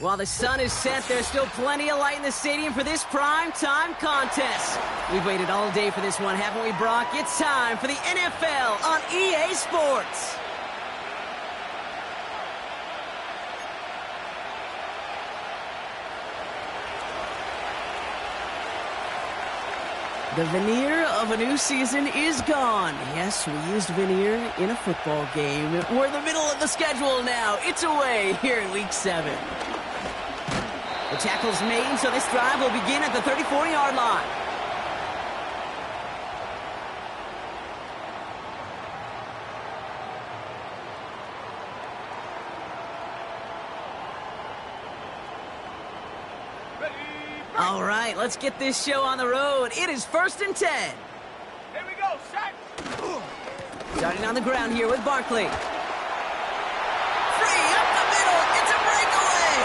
While the sun is set, there's still plenty of light in the stadium for this prime-time contest. We've waited all day for this one, haven't we, Brock? It's time for the NFL on EA Sports. The veneer of a new season is gone. Yes, we used veneer in a football game. We're in the middle of the schedule now. It's away here in Week 7. The tackle's made, so this drive will begin at the 34-yard line. All right, let's get this show on the road. It is 1st and 10. Here we go, set. Starting on the ground here with Barkley. Free up the middle. It's a breakaway.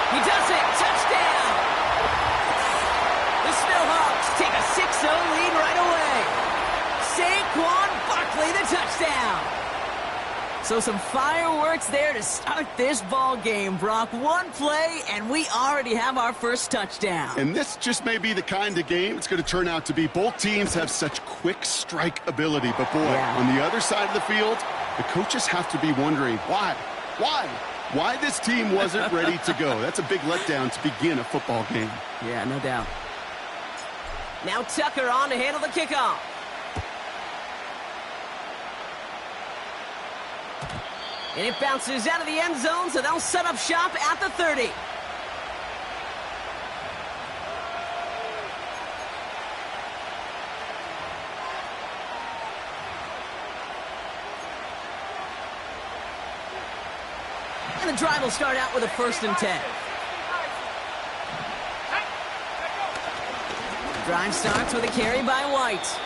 He does it. Touchdown. The Snowhawks take a 6-0 lead right away. Saquon Barkley, the touchdown. So some fireworks there to start this ball game, Brock. One play, and we already have our first touchdown. And this just may be the kind of game it's going to turn out to be. Both teams have such quick strike ability. But, boy, on the other side of the field, the coaches have to be wondering, why this team wasn't ready to go. That's a big letdown to begin a football game. Yeah, no doubt. Now Tucker on to handle the kickoff. And it bounces out of the end zone, so they'll set up shop at the 30. And the drive will start out with a 1st and 10. The drive starts with a carry by White.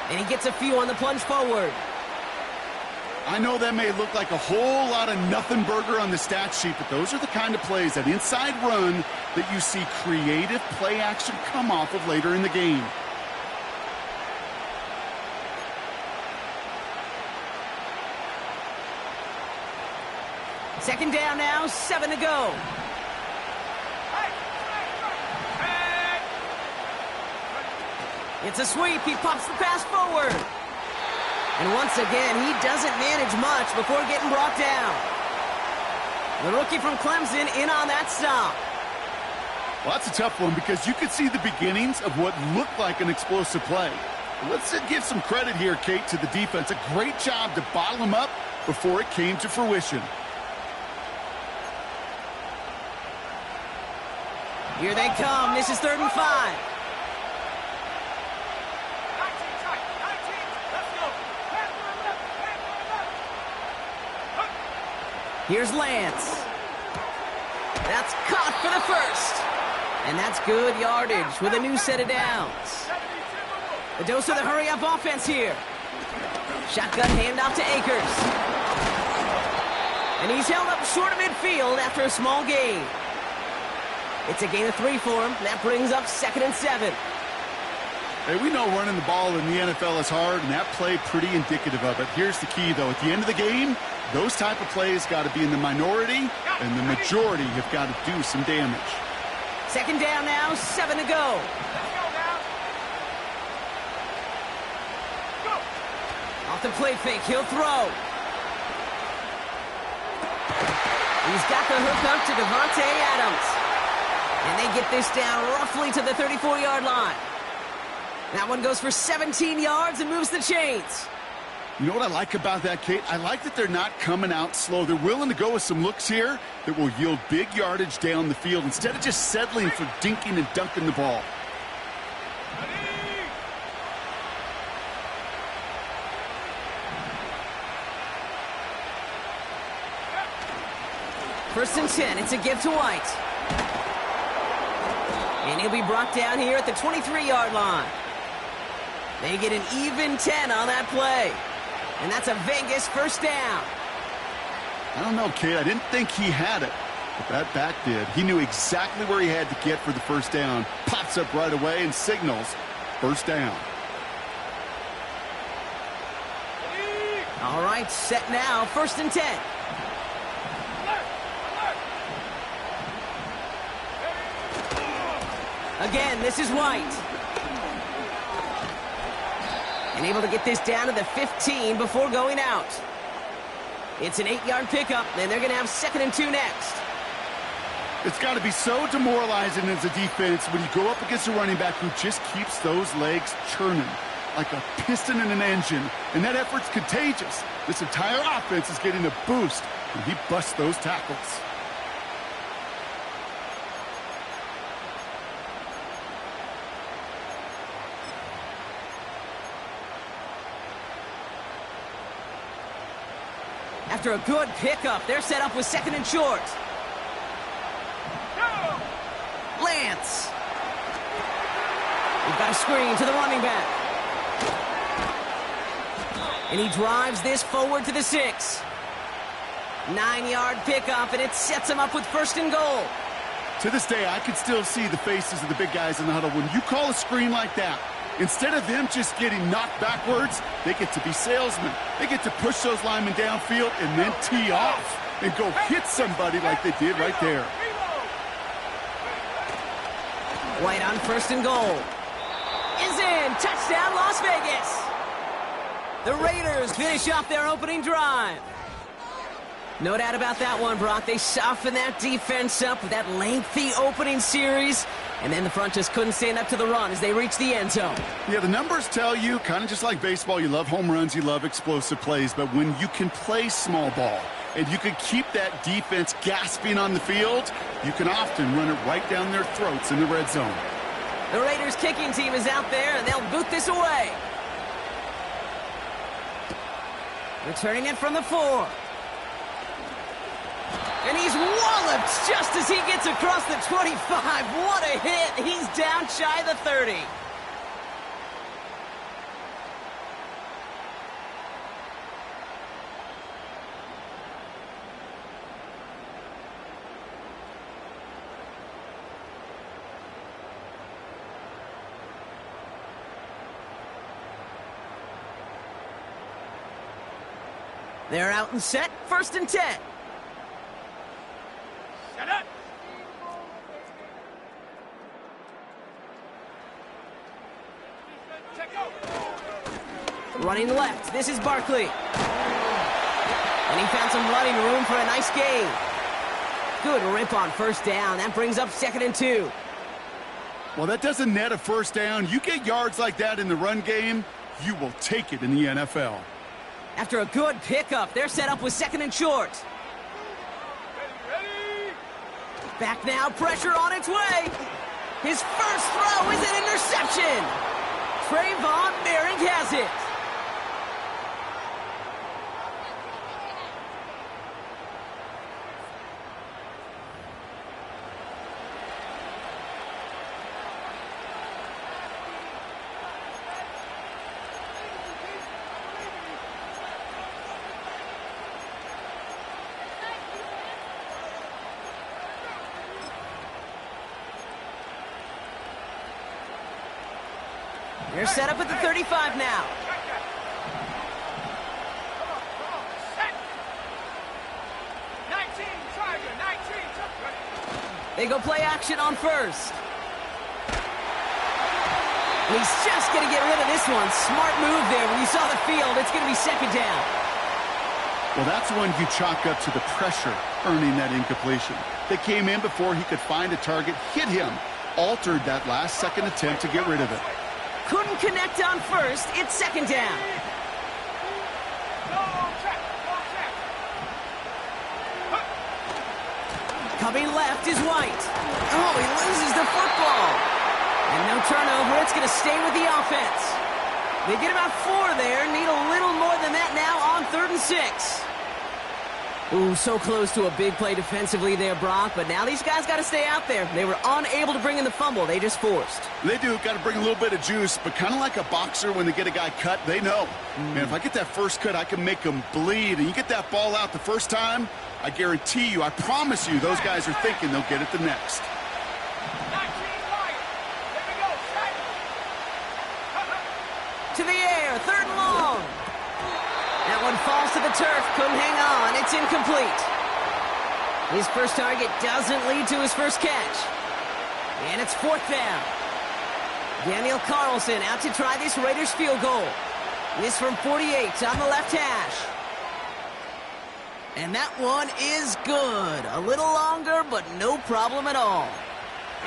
And he gets a few on the plunge forward. I know that may look like a whole lot of nothing burger on the stat sheet, but those are the kind of plays, that inside run, that you see creative play action come off of later in the game. Second down now, 7 to go. It's a sweep. He pops the pass forward. And once again, he doesn't manage much before getting brought down. The rookie from Clemson in on that stop. Well, that's a tough one because you could see the beginnings of what looked like an explosive play. Let's give some credit here, Kate, to the defense. A great job to bottle him up before it came to fruition. Here they come. This is 3rd and 5. Here's Lance. That's caught for the first. And that's good yardage with a new set of downs. The dose of the hurry-up offense here. Shotgun handoff to Akers. And he's held up short of midfield after a small gain. It's a gain of 3 for him. That brings up 2nd and 7. Hey, we know running the ball in the NFL is hard, and that play pretty indicative of it. Here's the key, though. At the end of the game, those type of plays got to be in the minority, and the majority have got to do some damage. Second down now, 7 to go. Off the play fake, he'll throw. He's got the hook up to Devontae Adams. And they get this down roughly to the 34-yard line. That one goes for 17 yards and moves the chains. You know what I like about that, Kate? I like that they're not coming out slow. They're willing to go with some looks here that will yield big yardage down the field instead of just settling for dinking and dunking the ball. First and 10, it's a give to White. And he'll be brought down here at the 23-yard line. They get an even 10 on that play. And that's a Vegas first down. I don't know, Kate. I didn't think he had it, but that back did. He knew exactly where he had to get for the first down. Pops up right away and signals first down. All right, set now, 1st and 10. Again, this is White. And able to get this down to the 15 before going out. It's an 8-yard pickup, and they're going to have 2nd and 2 next. It's got to be so demoralizing as a defense when you go up against a running back who just keeps those legs churning like a piston in an engine, and that effort's contagious. This entire offense is getting a boost when he busts those tackles. After a good pickup, they're set up with 2nd and short. Lance. We've got a screen to the running back. And he drives this forward to the 6. 9-yard pickup, and it sets him up with 1st and goal. To this day, I can still see the faces of the big guys in the huddle. When you call a screen like that, instead of them just getting knocked backwards, they get to be salesmen. They get to push those linemen downfield and then tee off and go hit somebody like they did right there. White on 1st and goal. Is in. Touchdown, Las Vegas. The Raiders finish off their opening drive. No doubt about that one, Brock. They softened that defense up with that lengthy opening series, and then the front just couldn't stand up to the run as they reached the end zone. Yeah, the numbers tell you, kind of just like baseball, you love home runs, you love explosive plays, but when you can play small ball and you can keep that defense gasping on the field, you can often run it right down their throats in the red zone. The Raiders kicking team is out there, and they'll boot this away. Returning it from the 4. And he's walloped just as he gets across the 25. What a hit. He's down shy of the 30. They're out and set. 1st and 10. Shut up! Check out. Running left. This is Barkley. And he found some running room for a nice gain. Good rip on 1st down. That brings up 2nd and 2. Well, that doesn't net a 1st down. You get yards like that in the run game, you will take it in the NFL. After a good pickup, they're set up with 2nd and short. Ready? Back now, pressure on its way. His first throw is an interception. Trayvon Merrick has it. They're set up at the 35 now. Come on, set. 19, Tiger, 19. They go play action on 1st. And he's just going to get rid of this one. Smart move there. When you saw the field, it's going to be 2nd down. Well, that's one you chalk up to the pressure earning that incompletion. They came in before he could find a target, hit him, altered that last second attempt to get rid of it. Couldn't connect on 1st. It's 2nd down. No check. Coming left is White. Oh, he loses the football. And no turnover. It's going to stay with the offense. They get about 4 there. Need a little more than that now on 3rd and 6. Ooh, so close to a big play defensively there, Brock. But now these guys got to stay out there. They were unable to bring in the fumble. They just forced. They do. Got to bring a little bit of juice, but kind of like a boxer when they get a guy cut, they know. Man, if I get that first cut, I can make them bleed. And you get that ball out the first time, I guarantee you, I promise you, those guys are thinking they'll get it the next. 19 wide. Here we go, set. To the air, 3rd and long. That one falls to the turf, couldn't hang on. It's incomplete. His first target doesn't lead to his first catch. And it's 4th down. Daniel Carlson out to try this Raiders field goal. This from 48 on the left hash. And that one is good. A little longer, but no problem at all.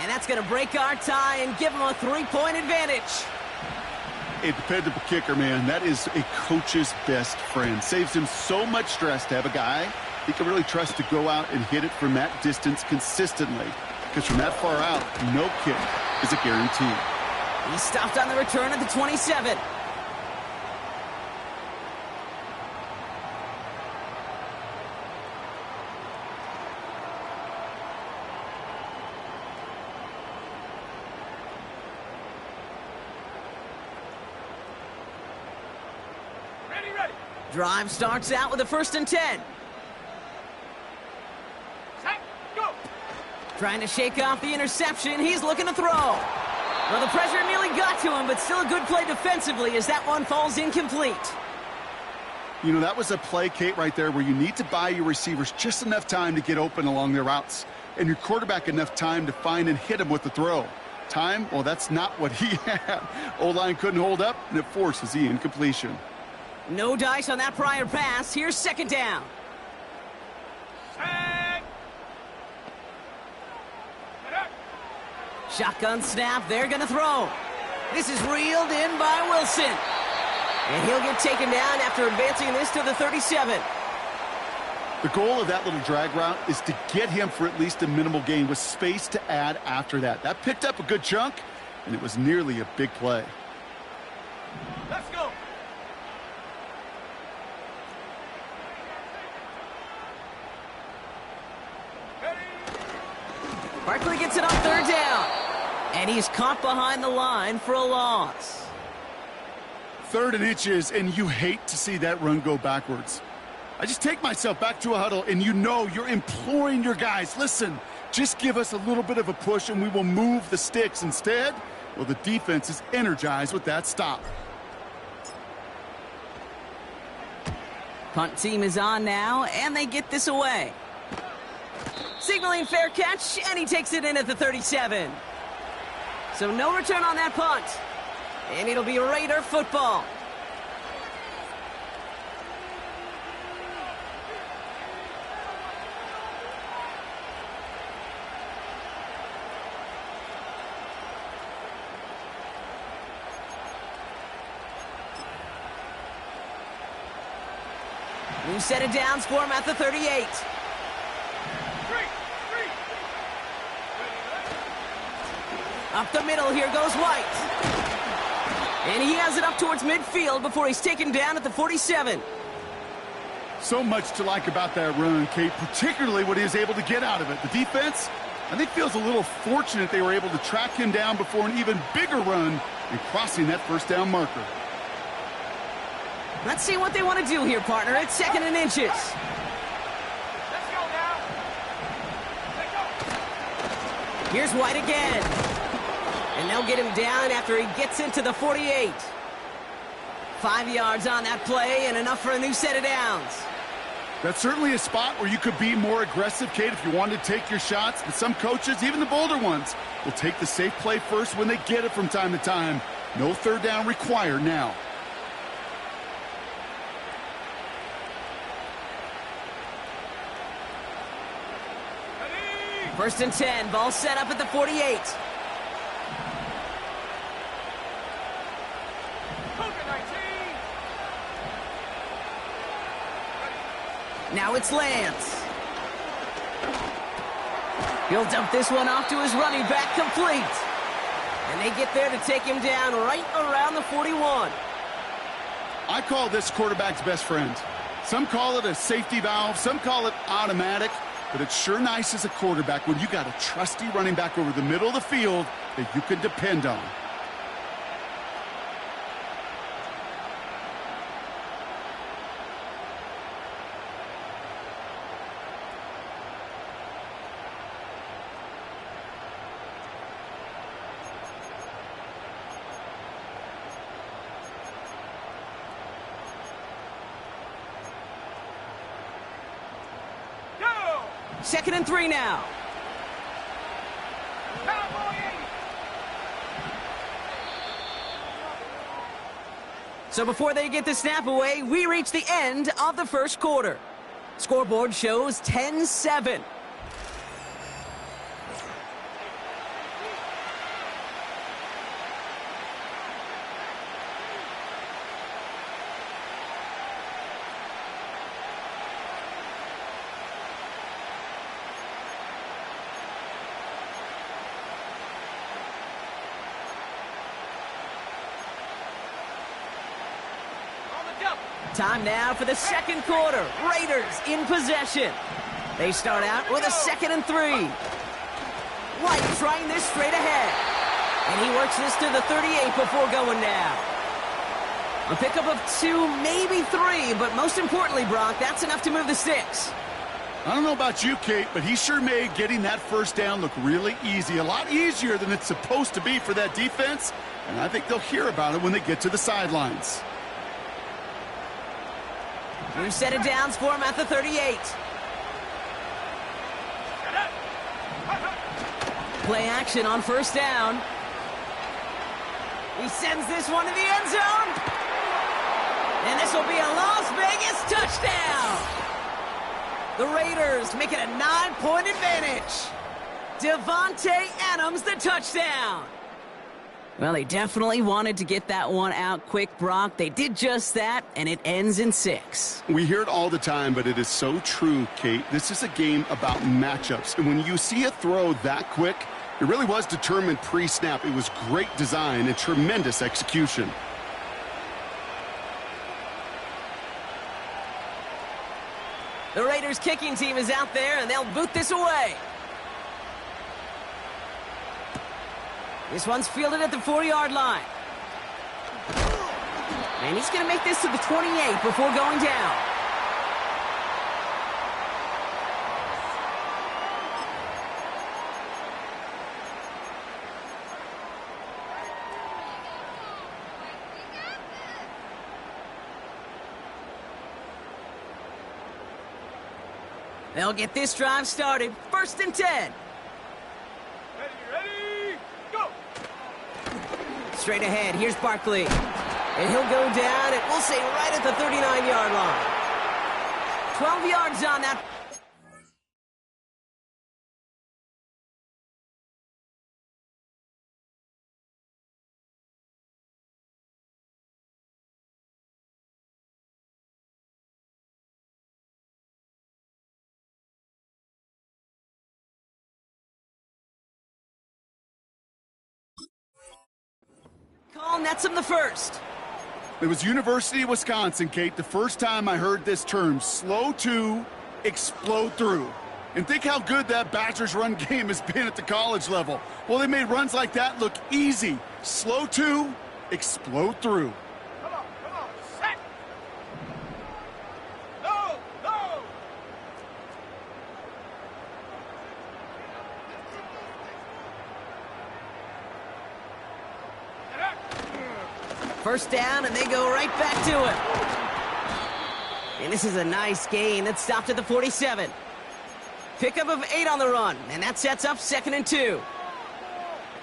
And that's going to break our tie and give them a 3-point advantage. A dependable kicker, man. That is a coach's best friend. Saves him so much stress to have a guy he can really trust to go out and hit it from that distance consistently. Because from that far out, no kick is a guarantee. He stopped on the return at the 27. Ready. Drive starts out with a 1st and 10. Set, go. Trying to shake off the interception. He's looking to throw. Well, the pressure nearly got to him, but still a good play defensively as that one falls incomplete. You know, that was a play, Kate, right there where you need to buy your receivers just enough time to get open along their routes, and your quarterback enough time to find and hit him with the throw. Time, well, that's not what he had. O-line couldn't hold up, and it forces the incompletion. No dice on that prior pass. Here's 2nd down. Set. Get up. Shotgun snap. They're going to throw. This is reeled in by Wilson. And he'll get taken down after advancing this to the 37. The goal of that little drag route is to get him for at least a minimal gain with space to add after that. That picked up a good chunk, and it was nearly a big play. Let's go. Barkley gets it on 3rd down. And he's caught behind the line for a loss. 3rd and inches, and you hate to see that run go backwards. I just take myself back to a huddle, and you know you're imploring your guys, listen, just give us a little bit of a push and we will move the sticks. Instead, well, the defense is energized with that stop. Punt team is on now, and they get this away. Signaling fair catch, and he takes it in at the 37. So no return on that punt. And it'll be Raider football. New set of downs for him at the 38. Up the middle, here goes White. And he has it up towards midfield before he's taken down at the 47. So much to like about that run, Kate, particularly what he was able to get out of it. The defense, I think, feels a little fortunate they were able to track him down before an even bigger run and crossing that 1st down marker. Let's see what they want to do here, partner. It's 2nd and inches. Let's go now. Let's go. Here's White again. And they'll get him down after he gets into the 48. 5 yards on that play and enough for a new set of downs. That's certainly a spot where you could be more aggressive, Kate, if you wanted to take your shots. But some coaches, even the bolder ones, will take the safe play first when they get it from time to time. No 3rd down required now. Ready. 1st and 10, ball set up at the 48. Now it's Lance. He'll dump this one off to his running back, complete. And they get there to take him down right around the 41. I call this quarterback's best friend. Some call it a safety valve, some call it automatic, but it's sure nice as a quarterback when you got a trusty running back over the middle of the field that you can depend on. Second and 3 now. Cowboy So before they get the snap away, we reach the end of the first quarter. Scoreboard shows 10-7. Time now for the second quarter. Raiders in possession. They start out with a 2nd and 3. White trying this straight ahead. And he works this to the 38 before going down. A pickup of 2, maybe 3, but most importantly, Brock, that's enough to move the sticks. I don't know about you, Kate, but he sure made getting that first down look really easy. A lot easier than it's supposed to be for that defense. And I think they'll hear about it when they get to the sidelines. New set of downs for him at the 38. Play action on first down. He sends this one to the end zone. And this will be a Las Vegas touchdown. The Raiders make it a 9-point advantage. Devontae Adams, the touchdown. Well, they definitely wanted to get that one out quick, Brock. They did just that, and it ends in 6. We hear it all the time, but it is so true, Kate. This is a game about matchups. And when you see a throw that quick, it really was determined pre-snap. It was great design and tremendous execution. The Raiders kicking team is out there, and they'll boot this away. This one's fielded at the 4-yard line. And he's going to make this to the 28 before going down. They'll get this drive started. 1st and 10. Straight ahead, here's Barkley. And he'll go down, and we'll say right at the 39-yard line. 12 yards on that. Call nets him the first. It was University of Wisconsin, Kate, the first time I heard this term, slow to explode through. And think how good that Badgers run game has been at the college level. Well, they made runs like that look easy. Slow to explode through. Come on, set. No. First down, and they go right back to it. And this is a nice gain. That stopped at the 47. Pickup of 8 on the run, and that sets up 2nd and 2.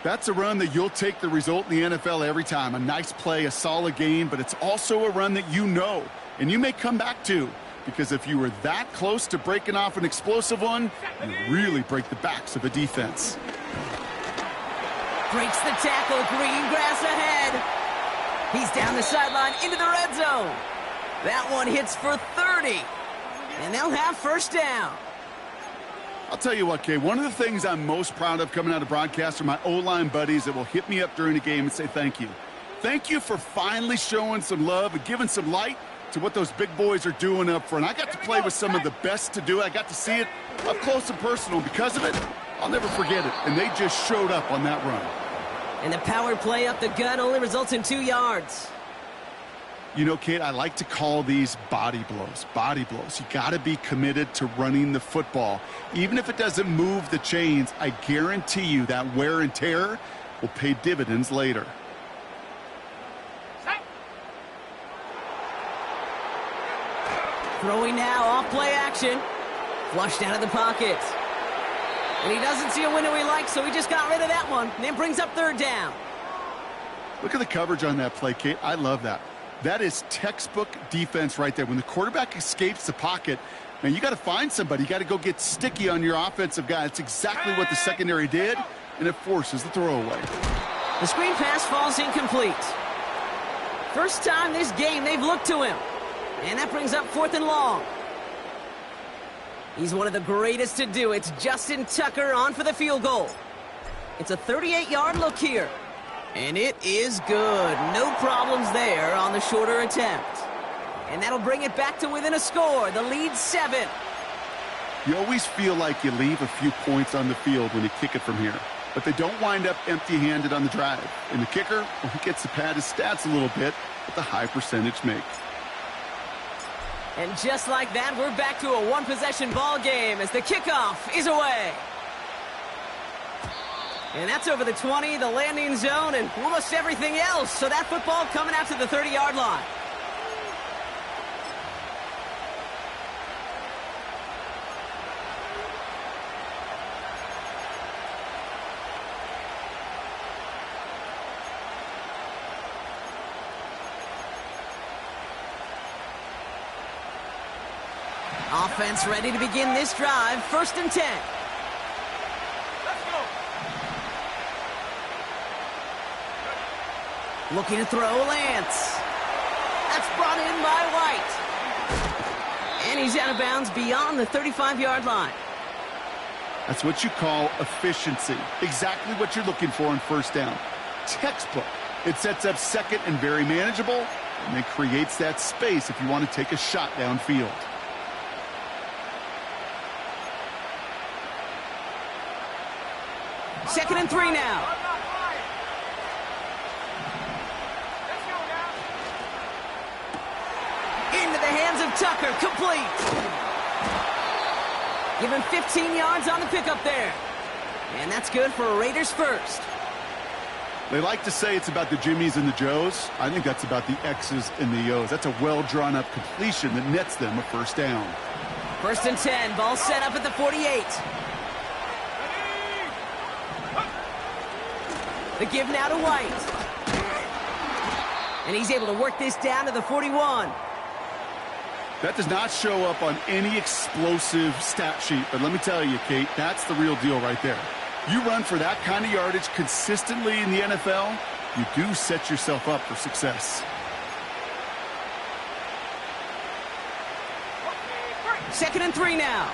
That's a run that you'll take the result in the NFL every time. A nice play, a solid gain, but it's also a run that you know, and you may come back to, because if you were that close to breaking off an explosive one, you really break the backs of a defense. Breaks the tackle, green grass ahead. He's down the sideline into the red zone. That one hits for 30, and they'll have first down. I'll tell you what, Kay, one of the things I'm most proud of coming out of broadcast are my O-line buddies that will hit me up during the game and say thank you. Thank you for finally showing some love and giving some light to what those big boys are doing up front. I got to play with some of the best to do it. I got to see it up close and personal. Because of it, I'll never forget it. And they just showed up on that run. And the power play up the gut only results in 2 yards. You know, Kate, I like to call these body blows. Body blows. You got to be committed to running the football. Even if it doesn't move the chains, I guarantee you that wear and tear will pay dividends later. Throwing now off play action. Flushed out of the pocket. And he doesn't see a window he likes, so he just got rid of that one. And then brings up 3rd down. Look at the coverage on that play, Kate. I love that. That is textbook defense right there. When the quarterback escapes the pocket, man, you got to find somebody. You got to go get sticky on your offensive guy. That's exactly what the secondary did, and it forces the throwaway. The screen pass falls incomplete. First time this game they've looked to him. And that brings up 4th and long. He's one of the greatest to do. It's Justin Tucker on for the field goal. It's a 38-yard look here. And it is good. No problems there on the shorter attempt. And that'll bring it back to within a score. The lead's 7. You always feel like you leave a few points on the field when you kick it from here. But they don't wind up empty-handed on the drive. And the kicker, well, he gets to pad his stats a little bit with a high percentage make. And just like that, we're back to a one-possession ball game as the kickoff is away. And that's over the 20, the landing zone, and almost everything else. So that football coming out to the 30-yard line. Offense ready to begin this drive. 1st and 10. Let's go. Looking to throw Lance. That's brought in by White. And he's out of bounds beyond the 35-yard line. That's what you call efficiency. Exactly what you're looking for on 1st down. Textbook. It sets up 2nd and very manageable, and it creates that space if you want to take a shot downfield. Second and 3 now. Let's go now. Into the hands of Tucker. Complete. Give him 15 yards on the pickup there. And that's good for a Raiders first. They like to say it's about the Jimmies and the Joes. I think that's about the X's and the O's. That's a well-drawn-up completion that nets them a 1st down. 1st and 10. Ball set up at the 48. The give now to White. And he's able to work this down to the 41. That does not show up on any explosive stat sheet, but let me tell you, Kate, that's the real deal right there. You run for that kind of yardage consistently in the NFL, you do set yourself up for success. 2nd and 3 now.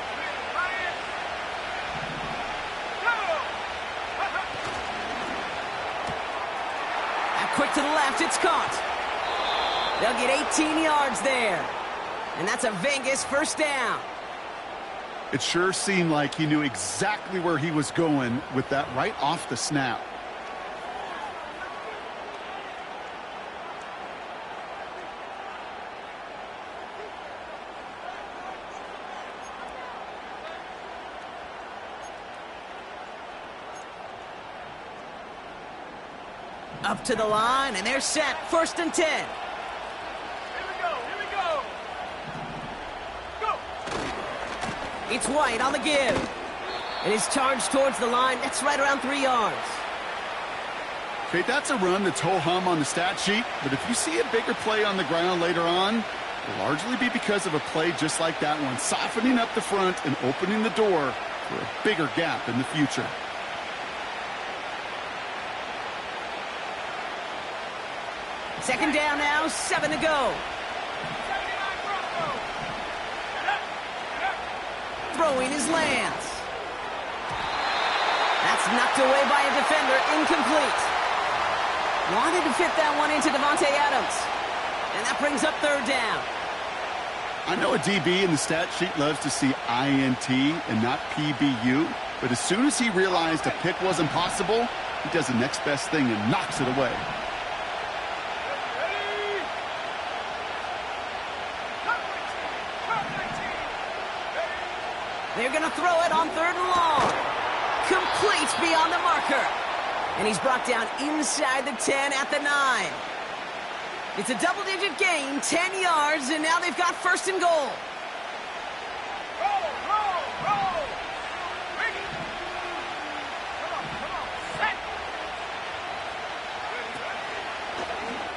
Quick to the left, it's caught. They'll get 18 yards there. And that's a Vegas 1st down. It sure seemed like he knew exactly where he was going with that right off the snap. Up to the line, and they're set. 1st and 10. Here we go. Here we go. Go. It's White on the give. And he's charged towards the line. That's right around 3 yards. Okay, that's a run that's ho-hum on the stat sheet, but if you see a bigger play on the ground later on, it'll largely be because of a play just like that one, softening up the front and opening the door for a bigger gap in the future. Second down now, 7 to go. 79 Broncos. Get up. Get up. Throwing his Lance. That's knocked away by a defender, incomplete. Wanted to fit that one into Devontae Adams. And that brings up 3rd down. I know a DB in the stat sheet loves to see INT and not PBU, but as soon as he realized a pick wasn't possible, he does the next best thing and knocks it away. They're going to throw it on 3rd and long. Complete beyond the marker. And he's brought down inside the 10 at the 9. It's a double-digit gain, 10 yards, and now they've got 1st and goal. Roll, roll, roll. Ready. Come on, set.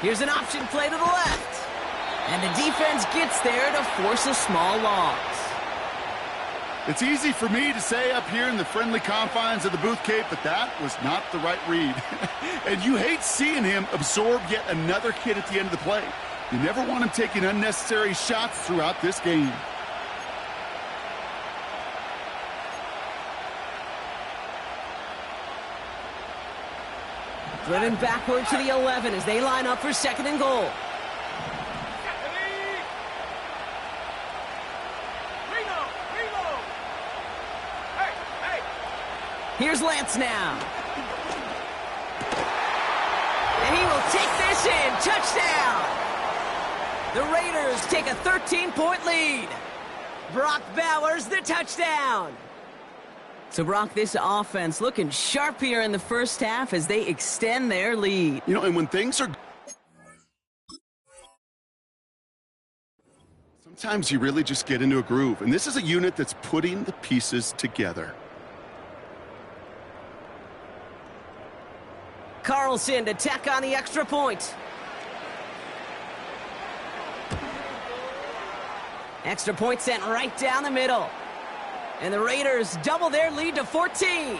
Here's an option play to the left. And the defense gets there to force a small loss. It's easy for me to say up here in the friendly confines of the booth, Kate, but that was not the right read. And you hate seeing him absorb yet another hit at the end of the play. You never want him taking unnecessary shots throughout this game. Driven backward to the 11 as they line up for 2nd and goal. Here's Lance now. And he will take this in. Touchdown! The Raiders take a 13-point lead. Brock Bowers the touchdown. So, Brock, this offense looking sharp here in the first half as they extend their lead. You know, and when things are... sometimes you really just get into a groove. And this is a unit that's putting the pieces together. Carlson to tack on the extra point. Extra point sent right down the middle. And the Raiders double their lead to 14.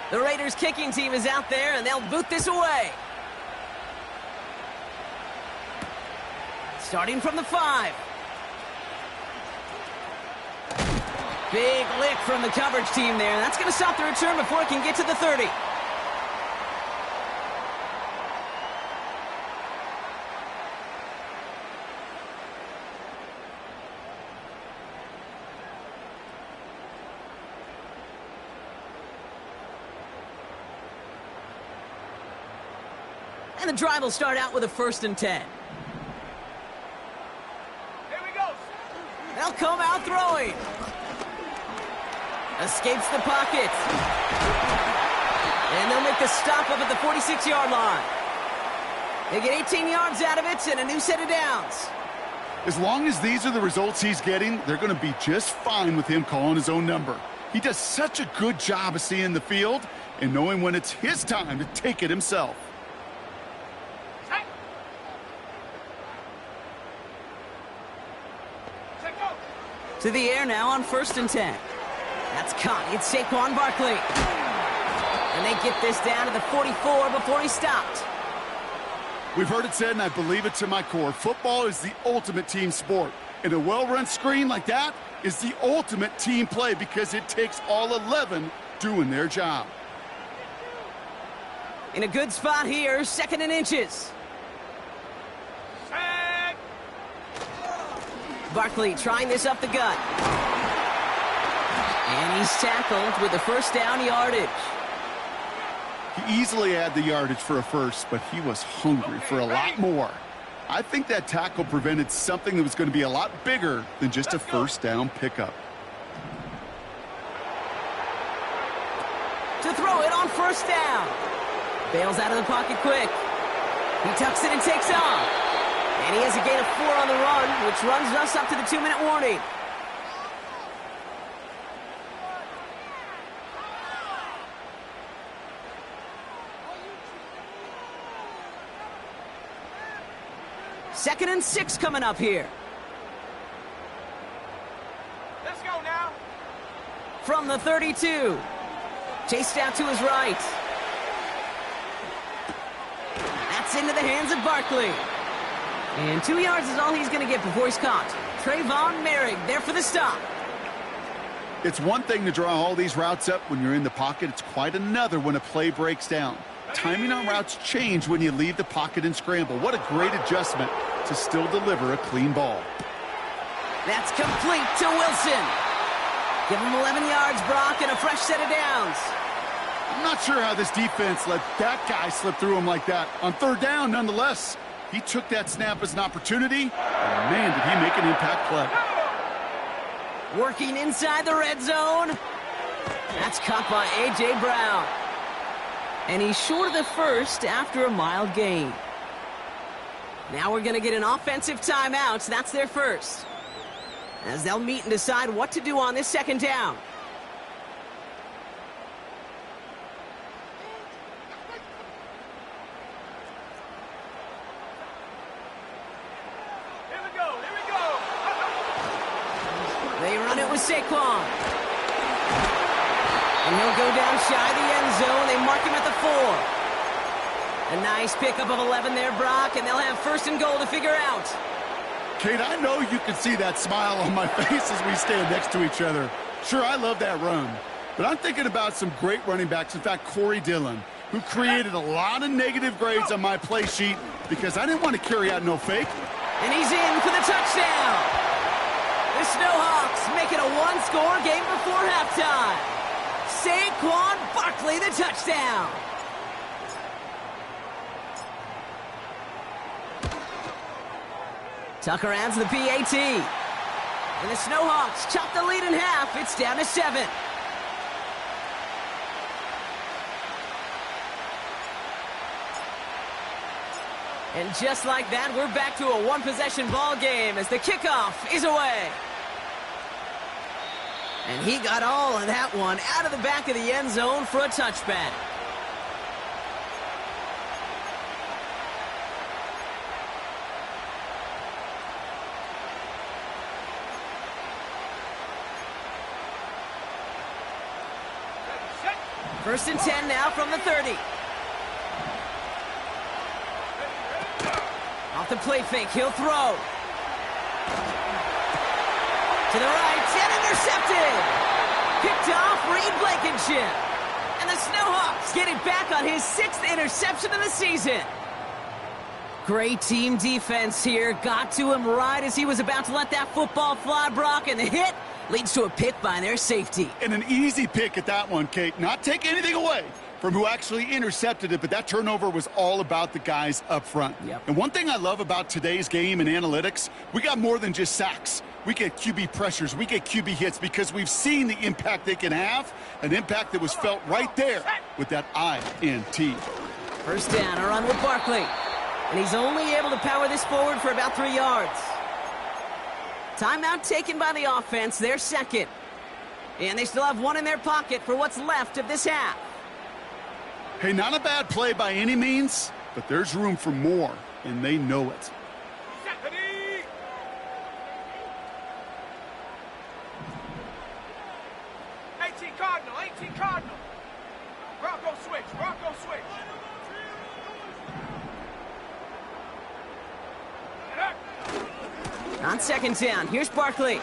The Raiders kicking team is out there, and they'll boot this away. Starting from the 5. Big lick from the coverage team there. That's going to stop the return before it can get to the 30. And the drive will start out with a 1st and 10. Here we go. They'll come out throwing. Escapes the pocket. And they'll make the stop up at the 46-yard line. They get 18 yards out of it and a new set of downs. As long as these are the results he's getting, they're going to be just fine with him calling his own number. He does such a good job of seeing the field and knowing when it's his time to take it himself. To the air now on 1st and 10. That's caught. It's Saquon Barkley. And they get this down to the 44 before he stopped. We've heard it said, and I believe it to my core, football is the ultimate team sport. And a well-run screen like that is the ultimate team play because it takes all 11 doing their job. In a good spot here, 2nd and inches. Barkley trying this up the gut. And he's tackled with the 1st down yardage. He easily had the yardage for a first, but he was hungry for a lot more. I think that tackle prevented something that was going to be a lot bigger than just a 1st down pickup. To throw it on 1st down. Bails out of the pocket quick. He tucks it and takes off. And he has a gain of 4 on the run, which runs us up to the 2-minute warning. Second and 6 coming up here. Let's go now. From the 32. Chased out to his right. That's into the hands of Barkley. And 2 yards is all he's going to get before he's caught. Trayvon Merrick there for the stop. It's one thing to draw all these routes up when you're in the pocket. It's quite another when a play breaks down. Timing on routes change when you leave the pocket and scramble. What a great adjustment to still deliver a clean ball. That's complete to Wilson. Give him 11 yards, Brock, and a fresh set of downs. I'm not sure how this defense let that guy slip through him like that. On 3rd down, nonetheless. He took that snap as an opportunity, and man, did he make an impact play. Working inside the red zone. That's caught by A.J. Brown. And he's short of the 1st after a mild gain. Now we're going to get an offensive timeout. That's their 1st. As they'll meet and decide what to do on this 2nd down. Saquon. And he'll go down shy of the end zone. They mark him at the 4. A nice pickup of 11 there, Brock, and they'll have first and goal to figure out. Kate, I know you can see that smile on my face as we stand next to each other. Sure, I love that run. But I'm thinking about some great running backs. In fact, Corey Dillon, who created a lot of negative grades on my play sheet because I didn't want to carry out no fake. And he's in for the touchdown. The Snowhawks make it a one-score game before halftime. Saquon Barkley, the touchdown. Tucker adds the PAT. And the Snowhawks chop the lead in half. It's down to 7. And just like that, we're back to a one-possession ball game as the kickoff is away. And he got all of that one out of the back of the end zone for a touchback. First and 10 now from the 30. Off the play fake, he'll throw. To the right, and intercepted. Picked off Reed Blankenship. And the Snowhawks get it back on his 6th interception of the season. Great team defense here. Got to him right as he was about to let that football fly, Brock, and the hit leads to a pick by their safety. And an easy pick at that one, Kate. Not take anything away from who actually intercepted it, but that turnover was all about the guys up front. Yep. And one thing I love about today's game and analytics, we got more than just sacks. We get QB pressures, we get QB hits because we've seen the impact they can have, an impact that was felt right there with that INT. First down, a run with Barkley. And he's only able to power this forward for about 3 yards. Timeout taken by the offense, their second. And they still have one in their pocket for what's left of this half. Hey, not a bad play by any means, but there's room for more, and they know it. 18 Cardinal, 18 Cardinal. Bronco switch, Bronco switch. On second down, here's Barkley.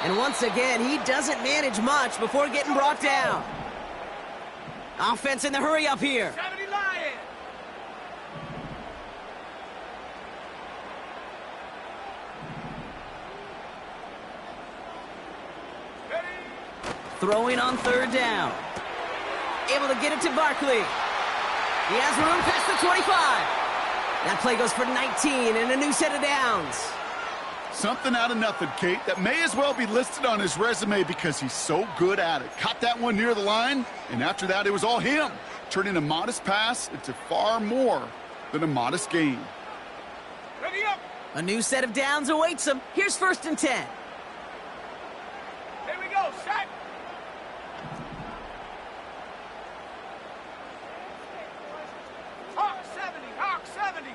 And once again, he doesn't manage much before getting brought down. Offense in the hurry up here. 70 Lion. Ready? Throwing on third down. Able to get it to Barkley. He has room past the 25. That play goes for 19 and a new set of downs. Something out of nothing, Kate, that may as well be listed on his resume because he's so good at it. Caught that one near the line, and after that, it was all him, turning a modest pass into far more than a modest gain. Ready up. A new set of downs awaits him. Here's first and 10. Here we go, set. Hawk 70, Hawk 70.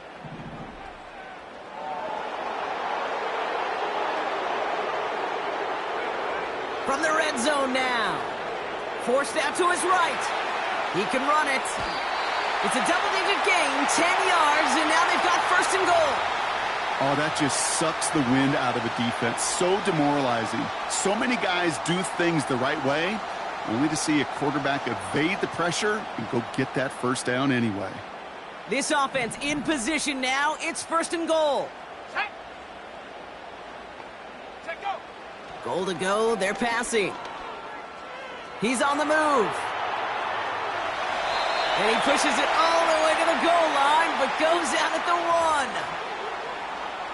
From the red zone now. Forced out to his right. He can run it. It's a double-digit gain, 10 yards, and now they've got first and goal. Oh, that just sucks the wind out of a defense. So demoralizing. So many guys do things the right way, only to see a quarterback evade the pressure and go get that first down anyway. This offense in position now. It's first and goal. Set. Set, go. Goal to go. They're passing. He's on the move. And he pushes it all the way to the goal line, but goes out at the 1.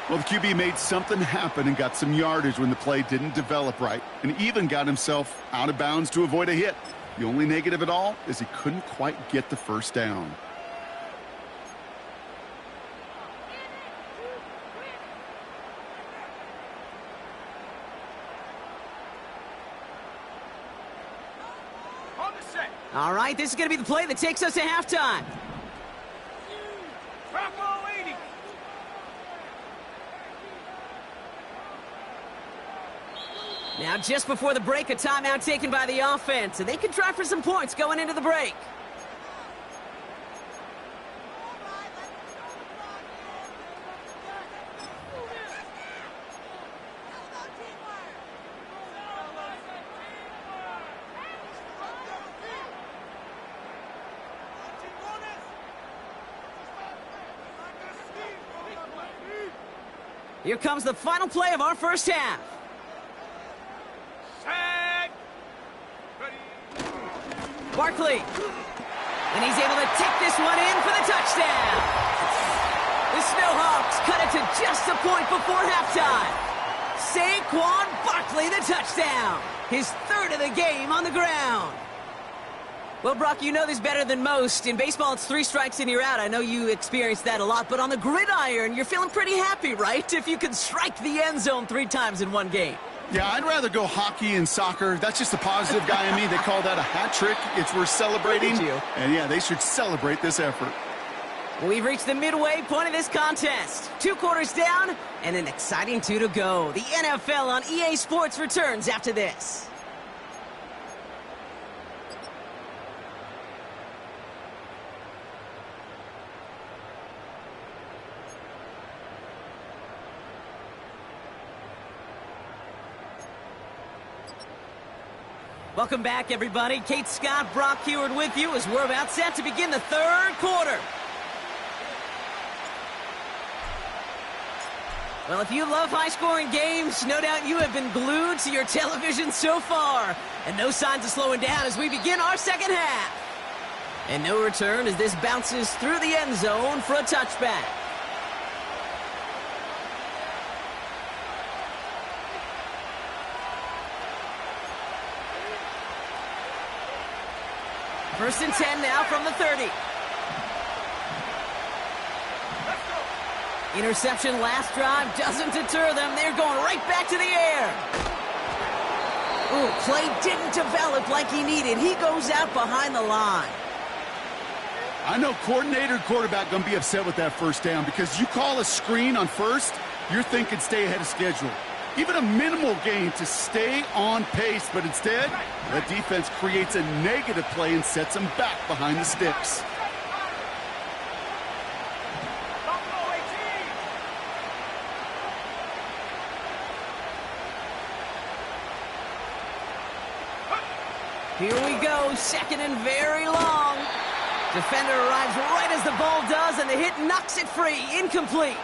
Well, the QB made something happen and got some yardage when the play didn't develop right, and even got himself out of bounds to avoid a hit. The only negative at all is he couldn't quite get the first down. On the set. All right, this is going to be the play that takes us to halftime. Bronco 80. Now, just before the break, a timeout taken by the offense, and they can try for some points going into the break. Here comes the final play of our first half. Set. Ready. Barkley. And he's able to take this one in for the touchdown. The Snowhawks cut it to just a point before halftime. Saquon Barkley, the touchdown. His third of the game on the ground. Well, Brock, you know this better than most. In baseball, it's 3 strikes and you're out. I know you experienced that a lot, but on the gridiron, you're feeling pretty happy, right? If you can strike the end zone 3 times in one game. Yeah, I'd rather go hockey and soccer. That's just a positive guy in me. They call that a hat trick. It's worth celebrating. And yeah, they should celebrate this effort. We've reached the midway point of this contest. 2 quarters down and an exciting 2 to go. The NFL on EA Sports returns after this. Welcome back, everybody. Kate Scott, Brock Heward with you as we're about set to begin the 3rd quarter. Well, if you love high-scoring games, no doubt you have been glued to your television so far. And no signs of slowing down as we begin our second half. And no return as this bounces through the end zone for a touchback. First and 10 now from the 30. Interception last drive doesn't deter them. They're going right back to the air. Ooh, play didn't develop like he needed. He goes out behind the line. I know coordinator and quarterback going to be upset with that first down because you call a screen on first, you're thinking stay ahead of schedule. Even a minimal gain to stay on pace, but instead, the defense creates a negative play and sets them back behind the sticks. Here we go, second and very long. Defender arrives right as the ball does, and the hit knocks it free, incomplete.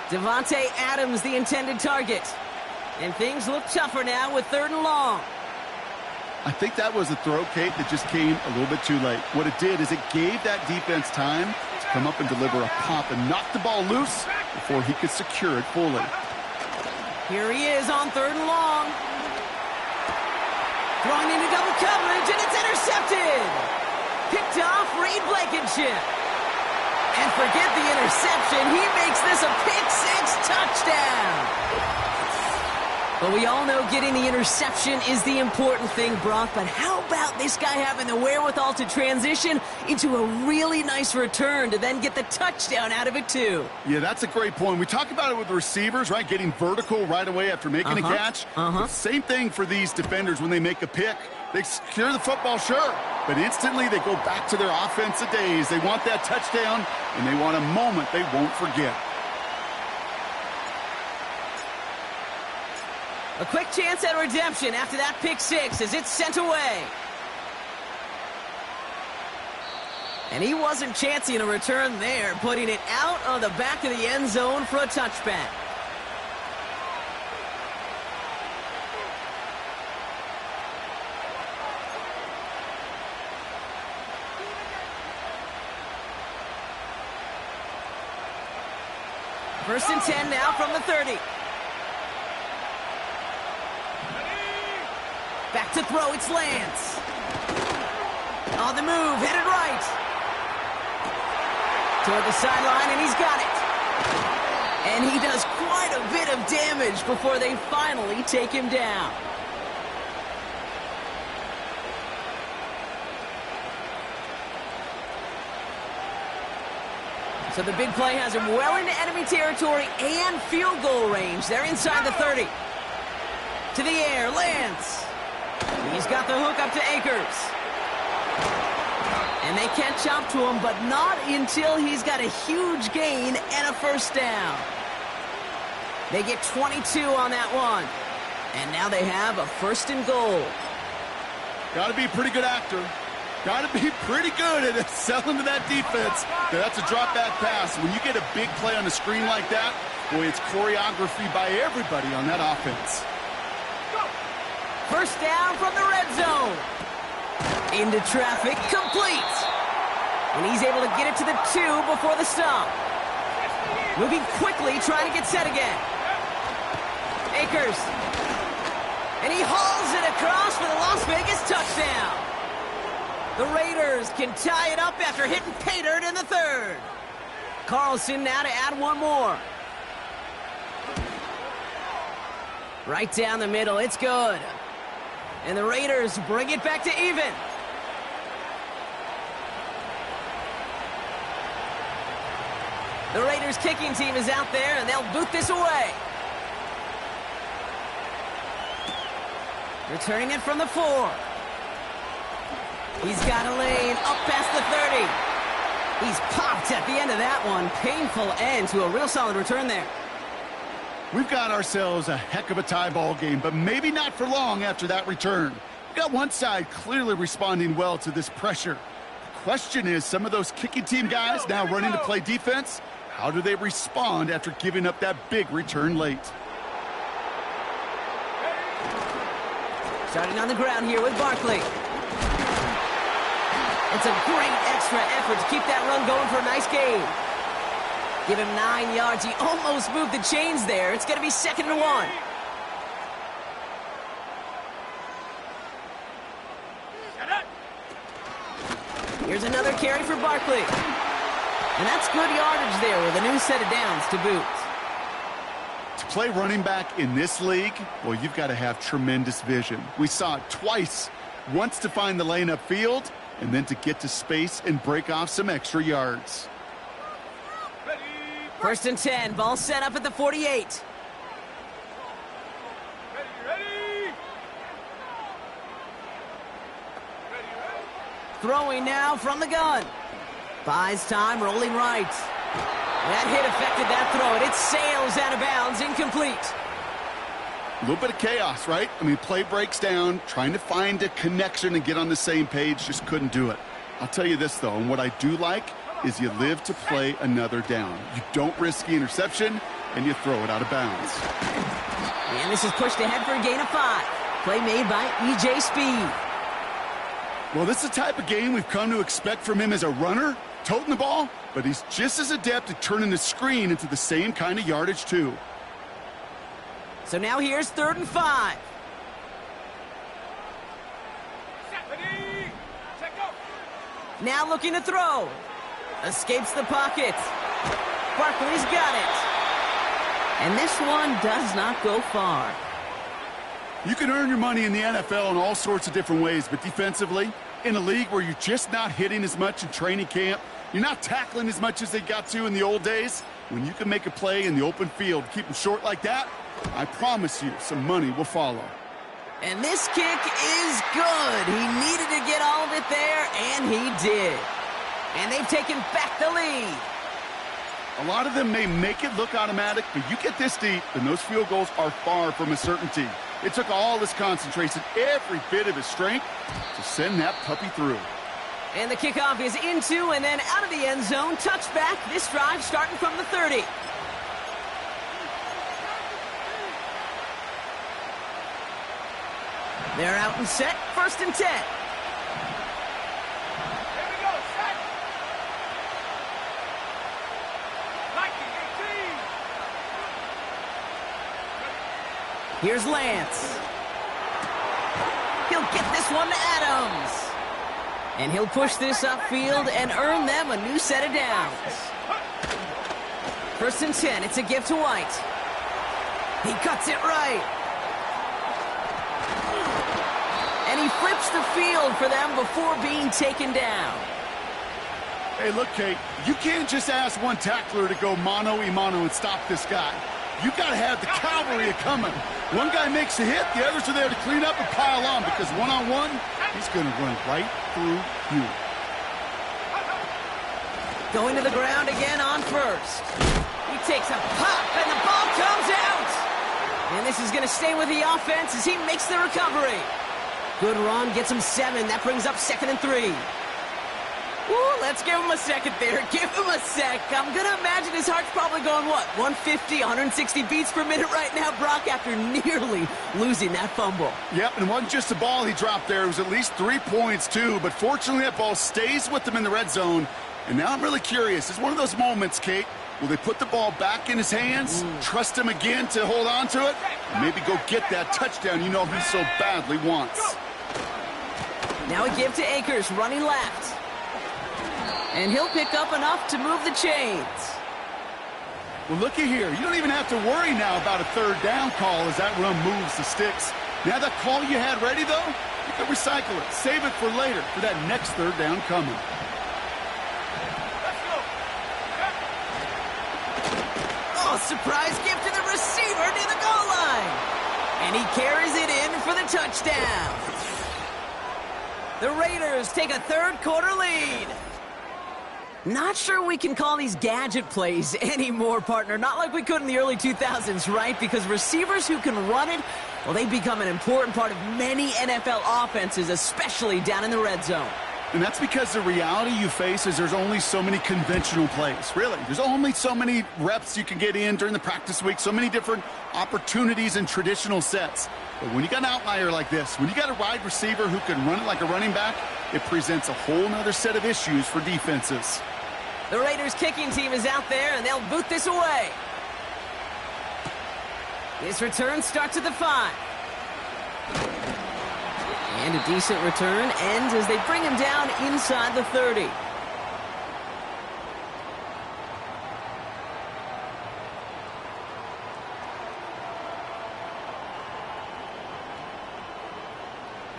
Devontae Adams, the intended target. And things look tougher now with 3rd and long. I think that was a throw, Kate, that just came a little bit too late. What it did is it gave that defense time to come up and deliver a pop and knock the ball loose before he could secure it fully. Here he is on 3rd and long. Throwing into double coverage, and it's intercepted. Picked off Reed Blankenship. And forget the interception. He makes this a pick-6 touchdown. But we all know getting the interception is the important thing, Brock. But how about this guy having the wherewithal to transition into a really nice return to then get the touchdown out of it, too? Yeah, that's a great point. We talk about it with the receivers, right? Getting vertical right away after making a catch. Same thing for these defenders when they make a pick. They secure the football, sure, but instantly they go back to their offensive days. They want that touchdown, and they want a moment they won't forget. A quick chance at redemption after that pick-6 as it's sent away. And he wasn't chancing a return there, putting it out on the back of the end zone for a touchback. First and 10 now from the 30. Back to throw, it's Lance. On the move, headed right. Toward the sideline, and he's got it. And he does quite a bit of damage before they finally take him down. So the big play has him well into enemy territory and field goal range. They're inside the 30. To the air, Lance. He's got the hook up to Akers. And they catch up to him, but not until he's got a huge gain and a first down. They get 22 on that one. And now they have a first and goal. Got to be a pretty good actor. Got to be pretty good at selling to that defense. That's a drop back pass. When you get a big play on the screen like that, boy, it's choreography by everybody on that offense. First down from the red zone. Into traffic, complete. And he's able to get it to the 2 before the stop. Moving quickly, trying to get set again. Akers. And he hauls it across for the Las Vegas touchdown. The Raiders can tie it up after hitting pay dirt in the third. Carlson now to add one more. Right down the middle, it's good. And the Raiders bring it back to even. The Raiders kicking team is out there, and they'll boot this away. Returning it from the 4. He's got a lane up past the 30. He's popped at the end of that one. Painful end to a real solid return there. We've got ourselves a heck of a tie ball game, but maybe not for long after that return. We've got one side clearly responding well to this pressure. The question is, some of those kicking team guys now running to play defense, how do they respond after giving up that big return late? Starting on the ground here with Barkley. It's a great extra effort to keep that run going for a nice gain. Give him 9 yards. He almost moved the chains there. It's going to be 2nd and 1. Here's another carry for Barkley. And that's good yardage there with a new set of downs to boot. To play running back in this league, well, you've got to have tremendous vision. We saw it twice. Once to find the lane upfield, and then to get to space and break off some extra yards. 1st and 10. Ball set up at the 48. Throwing now from the gun. Buys time, rolling right. That hit affected that throw, and it sails out of bounds, incomplete. A little bit of chaos, right? I mean, play breaks down, trying to find a connection and get on the same page, just couldn't do it. I'll tell you this, though, and what I do like is you live to play another down. You don't risk the interception, and you throw it out of bounds. And this is pushed ahead for a gain of 5. Play made by E.J. Speed. Well, this is the type of game we've come to expect from him as a runner, toting the ball, but he's just as adept at turning the screen into the same kind of yardage, too. So now here's 3rd and 5. Now looking to throw. Escapes the pocket. Barkley's got it. And this one does not go far. You can earn your money in the NFL in all sorts of different ways, but defensively, in a league where you're just not hitting as much in training camp, you're not tackling as much as they got to in the old days, when you can make a play in the open field, keep them short like that, I promise you some money will follow. And this kick is good. He needed to get all of it there, and he did. And they've taken back the lead. A lot of them may make it look automatic, but you get this deep, and those field goals are far from a certainty. It took all his concentration, every bit of his strength, to send that puppy through. And the kickoff is into and then out of the end zone. Touchback. This drive starting from the 30. They're out and set. 1st and 10. Here we go, set. Lightning 18. Here's Lance. He'll get this one to Adams. And he'll push this upfield and earn them a new set of downs. 1st and 10. It's a give to White. He cuts it right. And he flips the field for them before being taken down. Hey, look, Kate, you can't just ask one tackler to go mano-a-mano and stop this guy. You got to have the cavalry coming. One guy makes a hit, the others are there to clean up and pile on, because one-on-one, he's going to run right through you. Going to the ground again on first. He takes a pop, and the ball comes out. And this is going to stay with the offense as he makes the recovery. Good run, gets him 7. That brings up 2nd and 3. Ooh, let's give him a second there. Give him a sec. I'm going to imagine his heart's probably going, what, 150, 160 beats per minute right now, Brock, after nearly losing that fumble. Yep, and it wasn't just a ball he dropped there. It was at least 3 points, too. But fortunately, that ball stays with him in the red zone. And now I'm really curious. It's one of those moments, Kate. Will they put the ball back in his hands, trust him again to hold on to it, and maybe go get that touchdown you know he so badly wants? Now a give to Akers, running left. And he'll pick up enough to move the chains. Well, looky here. You don't even have to worry now about a 3rd down call as that run moves the sticks. Now that call you had ready, though, you can recycle it. Save it for later for that next 3rd down coming. Let's go. Oh, surprise gift to the receiver near the goal line. And he carries it in for the touchdown. The Raiders take a 3rd quarter lead. Not sure we can call these gadget plays anymore, partner. Not like we could in the early 2000s, right? Because receivers who can run it, well, they become an important part of many NFL offenses, especially down in the red zone. And that's because the reality you face is there's only so many conventional plays, really. There's only so many reps you can get in during the practice week, so many different opportunities and traditional sets. But when you got an outlier like this, when you got a wide receiver who can run it like a running back, it presents a whole other set of issues for defenses. The Raiders kicking team is out there, and they'll boot this away. This return starts at the 5. And a decent return ends as they bring him down inside the 30.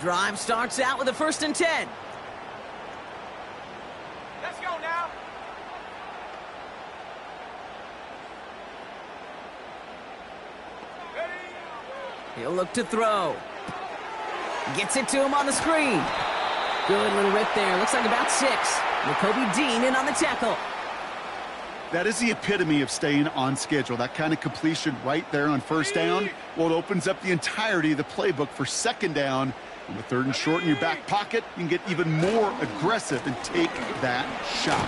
Drive starts out with a 1st and 10. Let's go now. Ready? He'll look to throw. Gets it to him on the screen. Good little rip there. Looks like about 6. Jacoby Dean in on the tackle. That is the epitome of staying on schedule. That kind of completion right there on 1st down. Well, it opens up the entirety of the playbook for 2nd down. On the 3rd and short in your back pocket, you can get even more aggressive and take that shot.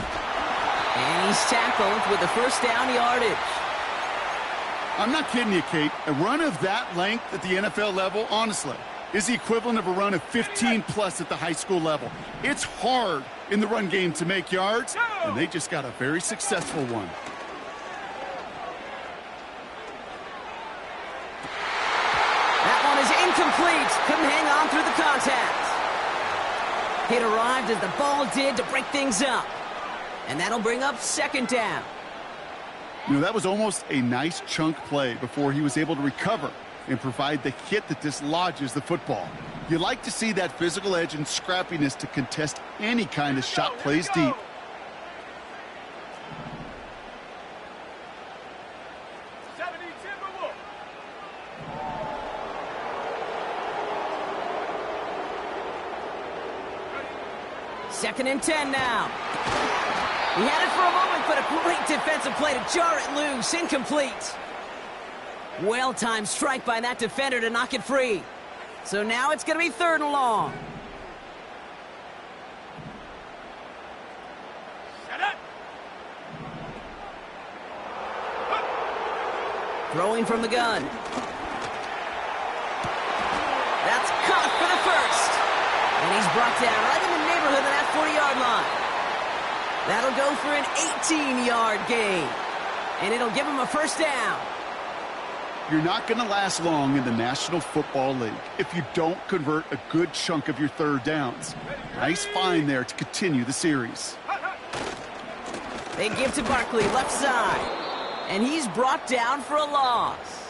And he's tackled with the 1st down yardage. I'm not kidding you, Kate. A run of that length at the NFL level, honestly, is the equivalent of a run of 15-plus at the high school level. It's hard in the run game to make yards, and they just got a very successful one. That one is incomplete. Couldn't hang on through the contact. It arrived as the ball did to break things up. And that'll bring up 2nd down. You know, that was almost a nice chunk play before he was able to recover and provide the hit that dislodges the football. You like to see that physical edge and scrappiness to contest any kind of shot plays deep. Second and 10 now. He had it for a moment, but a great defensive play to jar it loose. Incomplete. Well-timed strike by that defender to knock it free. So now it's going to be 3rd and long. Set up. Throwing from the gun. That's caught for the 1st. And he's brought down right in the neighborhood of that 40-yard line. That'll go for an 18-yard gain. And it'll give him a 1st down. You're not going to last long in the National Football League if you don't convert a good chunk of your 3rd downs. Nice find there to continue the series. They give to Barkley, left side. And he's brought down for a loss.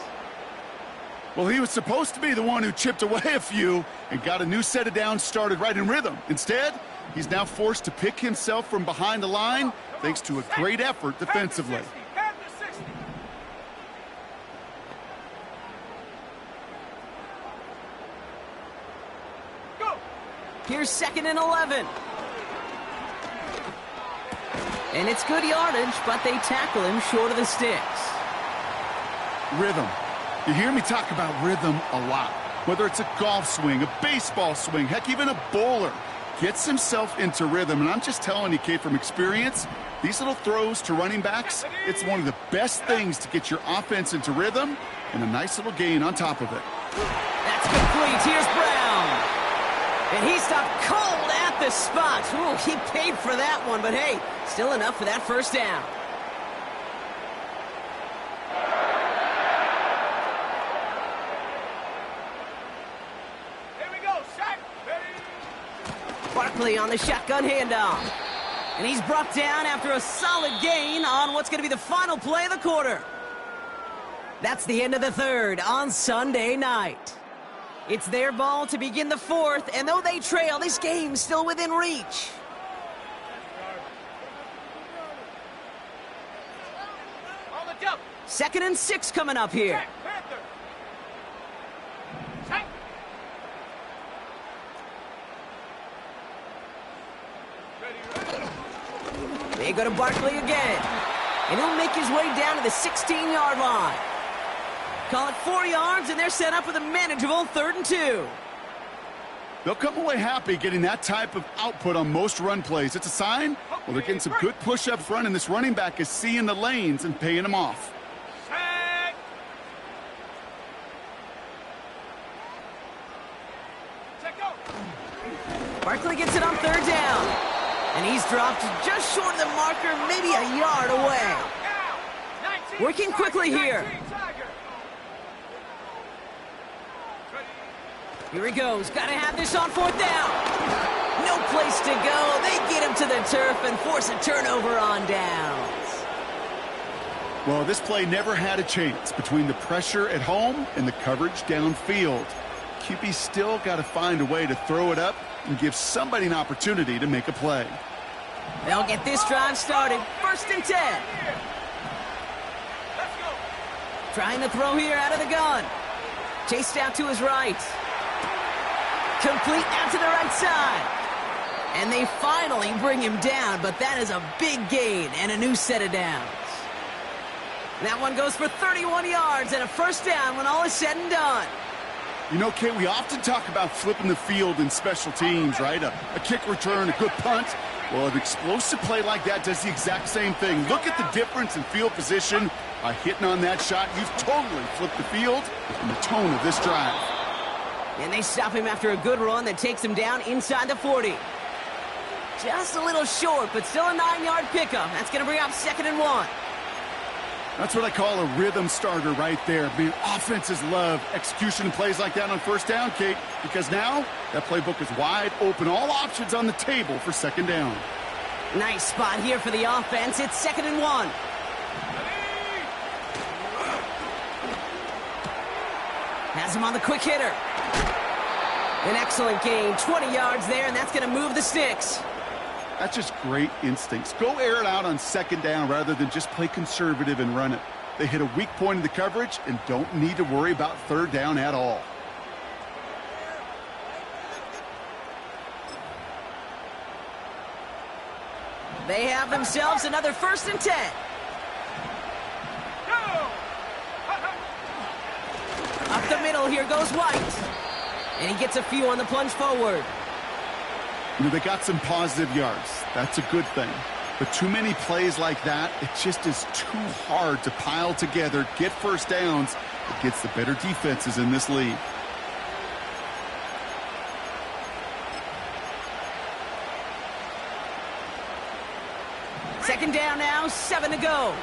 Well, he was supposed to be the one who chipped away a few and got a new set of downs started right in rhythm. Instead, he's now forced to pick himself from behind the line thanks to a great effort defensively. Here's 2nd and 11. And it's good yardage, but they tackle him short of the sticks. Rhythm. You hear me talk about rhythm a lot. Whether it's a golf swing, a baseball swing, heck, even a bowler gets himself into rhythm. And I'm just telling you, Kate, from experience, these little throws to running backs, it's one of the best things to get your offense into rhythm and a nice little gain on top of it. That's complete. Here's Brown. And he stopped cold at the spot. Ooh, he paid for that one, but hey, still enough for that first down. Here we go, sack, ready. Barkley on the shotgun handoff. And he's brought down after a solid gain on what's going to be the final play of the quarter. That's the end of the 3rd on Sunday night. It's their ball to begin the 4th, and though they trail, this game's still within reach. On the jump. 2nd and 6 coming up here. Sack, Panther. Sack. Ready. They go to Barkley again. And he'll make his way down to the 16-yard line. Call it 4 yards, and they're set up with a manageable 3rd and 2. They'll come away happy getting that type of output on most run plays. It's a sign, well, they're getting some good push up front, and this running back is seeing the lanes and paying them off. Sack. Check out. Barkley gets it on 3rd down. And he's dropped just short of the marker, maybe a yard away. Now. 19. Working quickly here. 19, Tiger. Ready. Here he goes. Got to have this on 4th down. No place to go. They get him to the turf and force a turnover on downs. Well, this play never had a chance between the pressure at home and the coverage downfield. QB still got to find a way to throw it up and give somebody an opportunity to make a play. They'll get this drive started. 1st and 10. Let's go. Trying to throw here out of the gun. Chased out to his right. Complete out to the right side. And they finally bring him down, but that is a big gain and a new set of downs. That one goes for 31 yards and a 1st down when all is said and done. You know, Kate, we often talk about flipping the field in special teams, right? A kick return, a good punt. Well, an explosive play like that does the exact same thing. Look at the difference in field position by hitting on that shot. You've totally flipped the field and the tone of this drive. And they stop him after a good run that takes him down inside the 40. Just a little short, but still a 9-yard pickup. That's going to bring up 2nd and 1. That's what I call a rhythm starter right there. Man, offenses love execution and plays like that on 1st down, Kate, because now that playbook is wide open. All options on the table for 2nd down. Nice spot here for the offense. It's 2nd and 1. Has him on the quick hitter. An excellent gain. 20 yards there, and that's going to move the sticks. That's just great instincts. Go air it out on 2nd down rather than just play conservative and run it. They hit a weak point in the coverage and don't need to worry about 3rd down at all. They have themselves another 1st and 10. Up the middle, here goes White. And he gets a few on the plunge forward. You know, they got some positive yards. That's a good thing. But too many plays like that, it just is too hard to pile together, get 1st downs against the better defenses in this league. Second down now, 7 to go.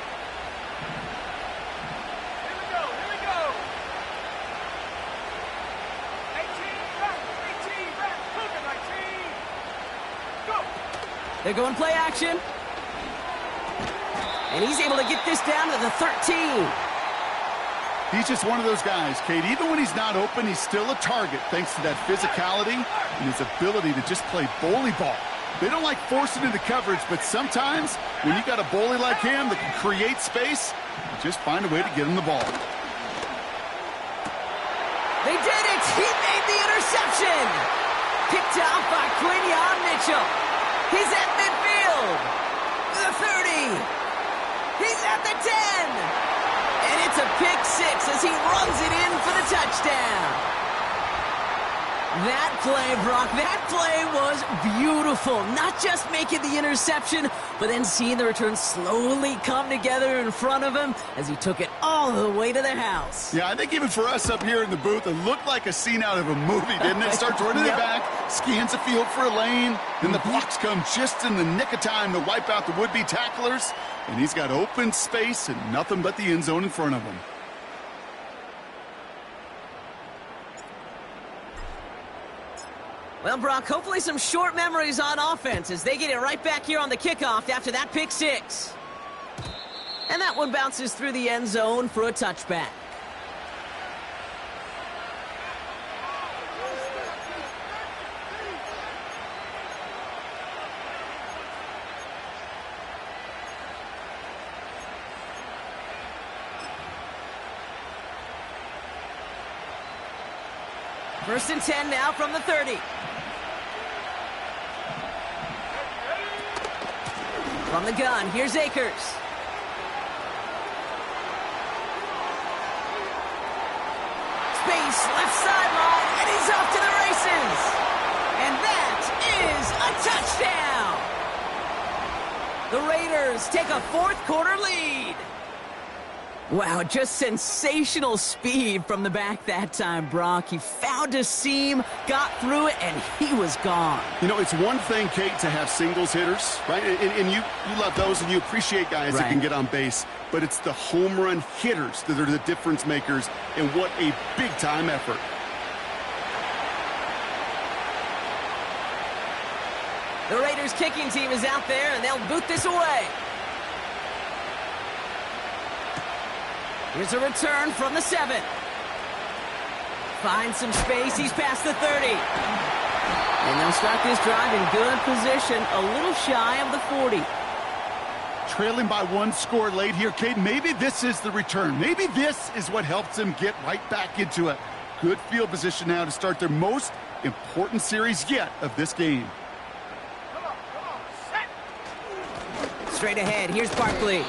Here we go. 18 back, look at 19. Go. They're going play action. And he's able to get this down to the 13. He's just one of those guys, Kate. Even when he's not open, he's still a target thanks to that physicality and his ability to just play bully ball. They don't like forcing into coverage, but sometimes when you got a bully like him that can create space, you just find a way to get him the ball. They did it! He made the interception! Picked off by Quinyon Mitchell. He's at midfield. The 30. He's at the 10. And it's a pick six as he runs it in for the touchdown. That play, Brock, that play was beautiful. Not just making the interception, but then seeing the return slowly come together in front of him as he took it all the way to the house. Yeah, I think even for us up here in the booth, it looked like a scene out of a movie, didn't it? Starts running it back, scans the field for a lane, then the blocks come just in the nick of time to wipe out the would-be tacklers, and he's got open space and nothing but the end zone in front of him. Well, Brock, hopefully some short memories on offense as they get it right back here on the kickoff after that pick six. And that one bounces through the end zone for a touchback. First and 10 now from the 30. From the gun, here's Akers. Space, left sideline, and he's off to the races. And that is a touchdown. The Raiders take a fourth quarter lead. Wow, just sensational speed from the back that time, Brock. He found a seam, got through it, and he was gone. You know, it's one thing, Kate, to have singles hitters, right? And you love those, and you appreciate guys that can get on base. But it's the home run hitters that are the difference makers, and what a big-time effort. The Raiders' kicking team is out there, and they'll boot this away. Here's a return from the 7. Finds some space. He's past the 30. And they'll start this drive in good position, a little shy of the 40. Trailing by one score late here, Kate. Maybe this is the return. Maybe this is what helps them get right back into it. Good field position now to start their most important series yet of this game. Come on, set. Straight ahead, here's Barkley.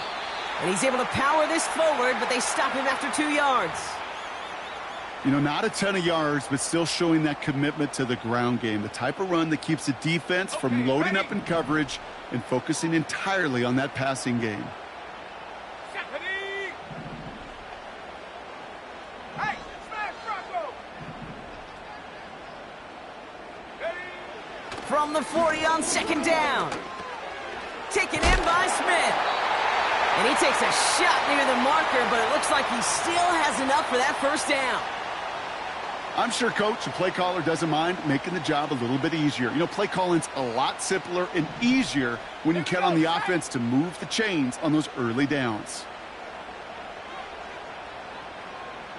And he's able to power this forward, but they stop him after 2 yards. You know, not a ton of yards, but still showing that commitment to the ground game. The type of run that keeps the defense from loading up in coverage and focusing entirely on that passing game. Ready? Hey, smash Bronco. Ready? From the 40 on second down. Taken in by Smith. And he takes a shot near the marker, but it looks like he still has enough for that first down. I'm sure coach and play caller doesn't mind making the job a little bit easier. You know, play calling's a lot simpler and easier when you count on the offense to move the chains on those early downs.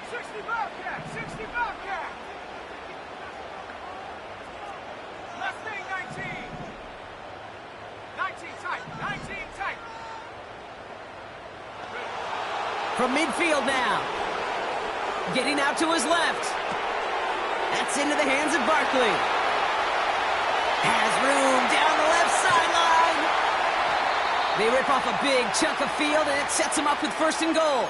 60 Bobcat, 60 Bobcat. Left wing 19. 19 tight, 19 tight. From midfield now. Getting out to his left. That's into the hands of Barkley. Has room down the left sideline. They rip off a big chunk of field, and it sets him up with first and goal.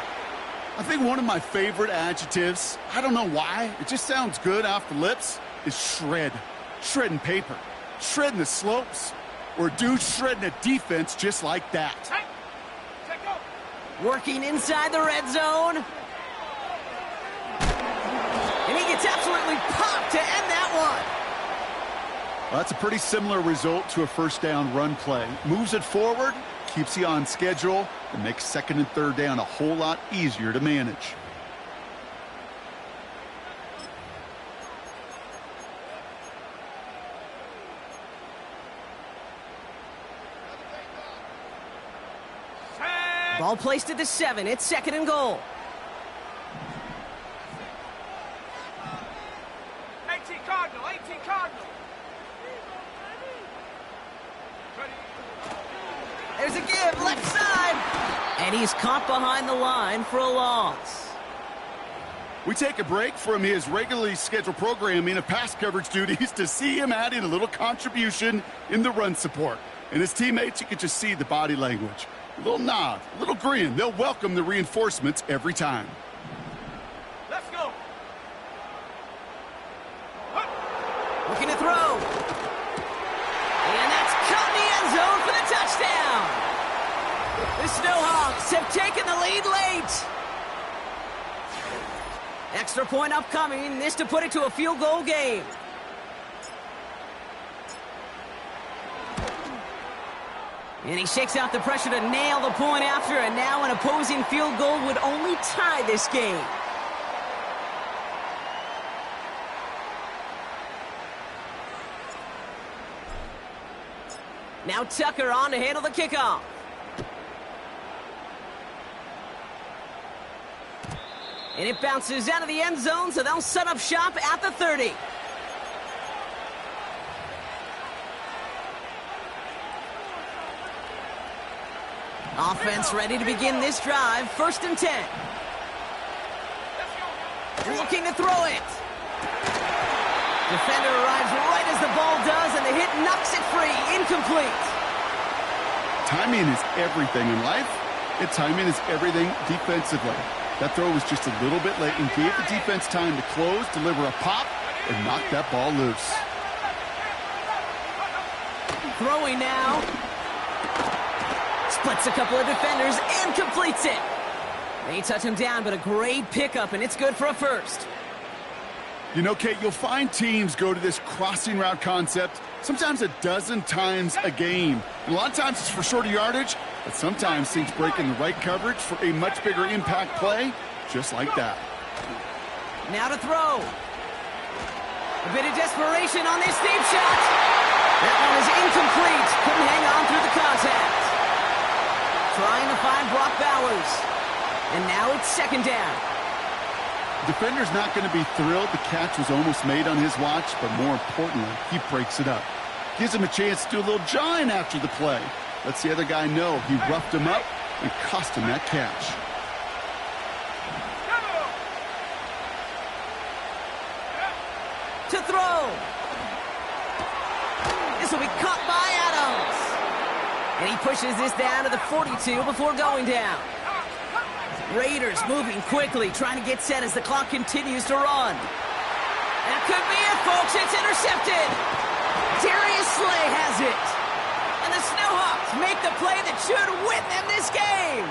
I think one of my favorite adjectives, I don't know why, it just sounds good off the lips, is shred. Shredding paper. Shredding the slopes. Or a dude shredding a defense just like that. Tight. Set go. Working inside the red zone. And he gets absolutely popped to end that one. Well, that's a pretty similar result to a first down run play. Moves it forward, keeps you on schedule, and makes second and third down a whole lot easier to manage. Set. Ball placed at the 7. It's second and goal. 18 Cardinal, 18 Cardinal. Ready? There's a give, left side. And he's caught behind the line for a loss. We take a break from his regularly scheduled programming of pass coverage duties to see him add in a little contribution in the run support. And his teammates, you can just see the body language. A little nod, a little grin. They'll welcome the reinforcements every time. Let's go. Looking to throw. And that's caught in the end zone for the touchdown. The Snowhawks have taken the lead late. Extra point upcoming. This to put it to a field goal game. And he shakes out the pressure to nail the point after, and now an opposing field goal would only tie this game. Now Tucker on to handle the kickoff. And it bounces out of the end zone, so they'll set up shop at the 30. Offense ready to begin this drive. 1st and 10. Looking to throw it. Defender arrives right as the ball does, and the hit knocks it free. Incomplete. Timing is everything in life, and timing is everything defensively. That throw was just a little bit late and gave the defense time to close, deliver a pop, and knock that ball loose. Throwing now. Splits a couple of defenders and completes it. They touch him down, but a great pickup, and it's good for a first. You know, Kate, you'll find teams go to this crossing route concept sometimes a dozen times a game. And a lot of times it's for shorter yardage, but sometimes things break in the right coverage for a much bigger impact play, just like that. Now to throw. A bit of desperation on this deep shot. That one is incomplete. Couldn't hang on through the contact. Trying to find Brock Bowers. And now it's 2nd down. Defender's not going to be thrilled the catch was almost made on his watch, but more importantly, he breaks it up. Gives him a chance to do a little jawing after the play. Lets the other guy know he roughed him up and cost him that catch. To throw. This will be caught by Adams. And he pushes this down to the 42 before going down. Raiders moving quickly, trying to get set as the clock continues to run. That could be it, folks. It's intercepted. Darius Slay has it. And the Snowhawks make the play that should win them this game.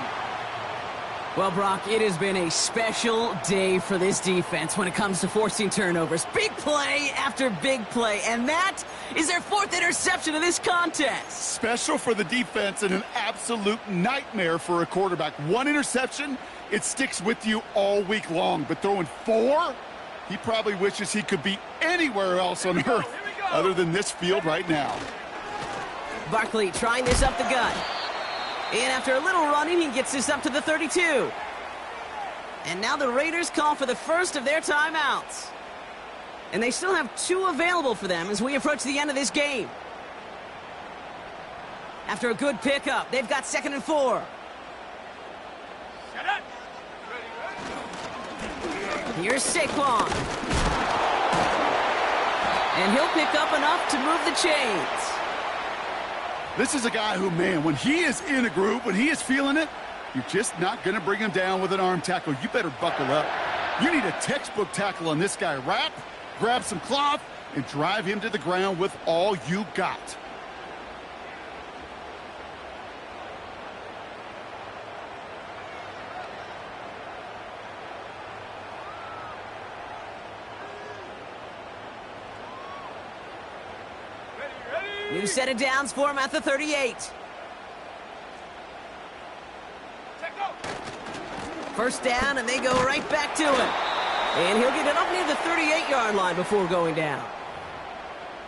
Well, Brock, it has been a special day for this defense when it comes to forcing turnovers. Big play after big play, and that is their 4th interception of this contest. Special for the defense and an absolute nightmare for a quarterback. 1 interception, it sticks with you all week long, but throwing 4, he probably wishes he could be anywhere else on earth other than this field right now. Barkley trying this up the gut. And after a little running, he gets this up to the 32. And now the Raiders call for the first of their timeouts. And they still have 2 available for them as we approach the end of this game. After a good pickup, they've got 2nd and 4. Here's Saquon. And he'll pick up enough to move the chains. This is a guy who, man, when he is in a groove, when he is feeling it, you're just not going to bring him down with an arm tackle. You better buckle up. You need a textbook tackle on this guy. Wrap, grab some cloth, and drive him to the ground with all you got. New set of downs for him at the 38. First down, and they go right back to him. And he'll get it up near the 38-yard line before going down.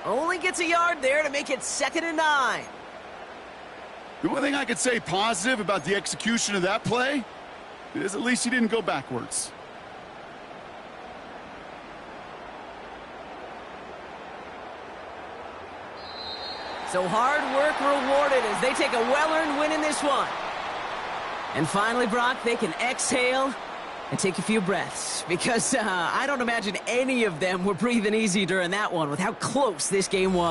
Only gets a yard there to make it 2nd and 9. The only thing I could say positive about the execution of that play is at least he didn't go backwards. So hard work rewarded as they take a well-earned win in this one. And finally, Brock, they can exhale and take a few breaths, because I don't imagine any of them were breathing easy during that one with how close this game was.